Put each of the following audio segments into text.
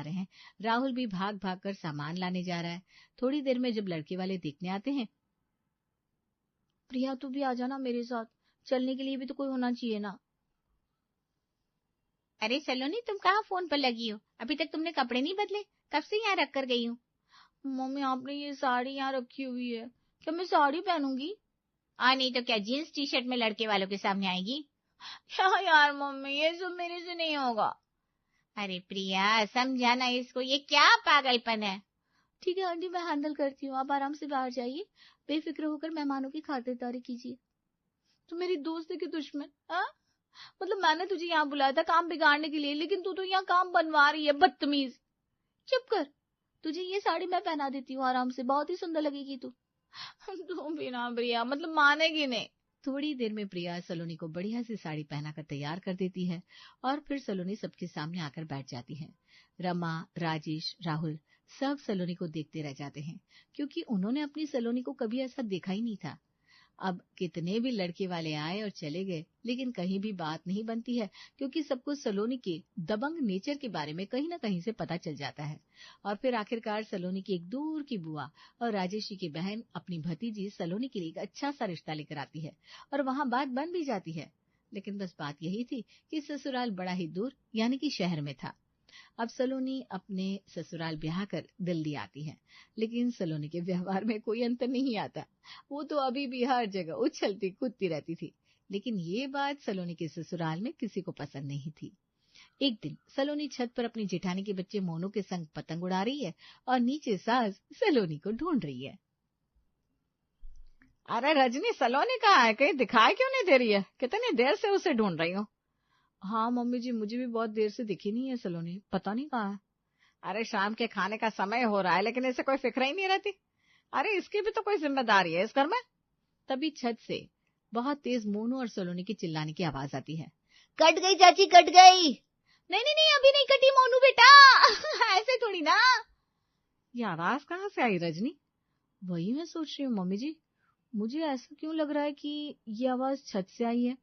रहे हैं। राहुल भी भाग भाग कर सामान लाने जा रहा है। थोड़ी देर में जब लड़के वाले देखने आते हैं, प्रिया तू भी आ जाना मेरे साथ, चलने के लिए भी तो कोई होना चाहिए ना। अरे सलोनी, तुम कहाँ फोन पर लगी हो? अभी तक तुमने कपड़े नहीं बदले? कब से यहाँ रख कर गई हूँ? मम्मी आपने ये साड़ी यहाँ रखी हुई है, क्या मैं साड़ी पहनूंगी? नहीं तो क्या जीन्स टी शर्ट में लड़के वालों के सामने आएगी? क्या यार मम्मी, ये सब मेरे से नहीं होगा। अरे प्रिया समझाना इसको, ये क्या पागलपन है। ठीक है आंटी, मैं हैंडल करती हूँ, आप आराम से बाहर जाइए, बेफिक्र होकर मेहमानों की खातिरदारी कीजिए। तू मेरी दोस्त है कि दुश्मन? मतलब मैंने तुझे यहाँ बुलाया था काम बिगाड़ने के लिए, लेकिन तू तो यहाँ काम बनवा रही है, बदतमीज। चुप कर, तुझे ये साड़ी मैं पहना देती हूँ आराम से, बहुत ही सुंदर लगेगी तू। तू बिना प्रिया मतलब मानेगी नहीं। थोड़ी देर में प्रिया सलोनी को बढ़िया सी साड़ी पहनाकर तैयार कर देती है और फिर सलोनी सबके सामने आकर बैठ जाती है। रमा, राजेश, राहुल सब सलोनी को देखते रह जाते हैं, क्योंकि उन्होंने अपनी सलोनी को कभी ऐसा देखा ही नहीं था। अब कितने भी लड़के वाले आए और चले गए, लेकिन कहीं भी बात नहीं बनती है, क्योंकि सबको सलोनी के दबंग नेचर के बारे में कहीं ना कहीं से पता चल जाता है। और फिर आखिरकार सलोनी की एक दूर की बुआ और राजेश जी की बहन अपनी भतीजी सलोनी के लिए एक अच्छा सा रिश्ता लेकर आती है और वहां बात बन भी जाती है। लेकिन बस बात यही थी कि ससुराल बड़ा ही दूर यानी कि शहर में था। अब सलोनी अपने ससुराल ब्याह कर दिल्ली आती है, लेकिन सलोनी के व्यवहार में कोई अंतर नहीं आता। वो तो अभी भी हर जगह उछलती कूदती रहती थी। लेकिन ये बात सलोनी के ससुराल में किसी को पसंद नहीं थी। एक दिन सलोनी छत पर अपनी जेठानी के बच्चे मोनू के संग पतंग उड़ा रही है और नीचे सास सलोनी को ढूंढ रही है। अरे रजनी, सलोनी कहाँ है? कहीं दिखाई क्यों नहीं दे रही है? कितनी देर से उसे ढूंढ रही हूँ। हाँ मम्मी जी, मुझे भी बहुत देर से दिखी नहीं है सलोनी, पता नहीं कहाँ है। अरे शाम के खाने का समय हो रहा है, लेकिन इसे कोई फिक्र ही नहीं रहती। अरे इसकी भी तो कोई जिम्मेदारी है इस घर में। तभी छत से बहुत तेज मोनू और सलोनी की चिल्लाने की आवाज आती है। कट गई चाची, कट गई। नहीं नहीं नहीं, अभी नहीं कटी मोनू बेटा। ऐसे थोड़ी ना। ये आवाज कहाँ से आई रजनी? वही मैं सोच रही हूँ मम्मी जी, मुझे ऐसा क्यों लग रहा है कि ये आवाज छत से आई है।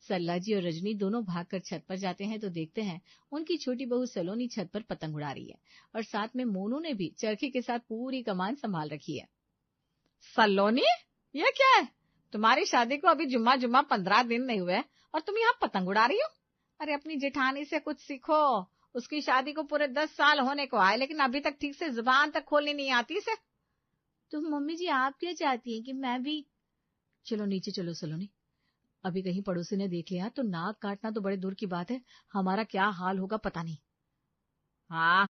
सल्ला जी और रजनी दोनों भागकर छत पर जाते हैं तो देखते हैं उनकी छोटी बहू सलोनी छत पर पतंग उड़ा रही है और साथ में मोनू ने भी चरखी के साथ पूरी कमान संभाल रखी है। सलोनी, ये क्या है? तुम्हारी शादी को अभी जुम्मा जुम्मा 15 दिन नहीं हुए और तुम यहाँ पतंग उड़ा रही हो? अरे अपनी जेठानी से कुछ सीखो, उसकी शादी को पूरे 10 साल होने को आए, लेकिन अभी तक ठीक से जुबान तक खोलनी नहीं आती इसे। तो मम्मी जी आप क्या चाहती हैं कि मैं भी? चलो नीचे चलो सलोनी, अभी कहीं पड़ोसी ने देख लिया तो नाक काटना तो बड़े दूर की बात है, हमारा क्या हाल होगा पता नहीं। हाँ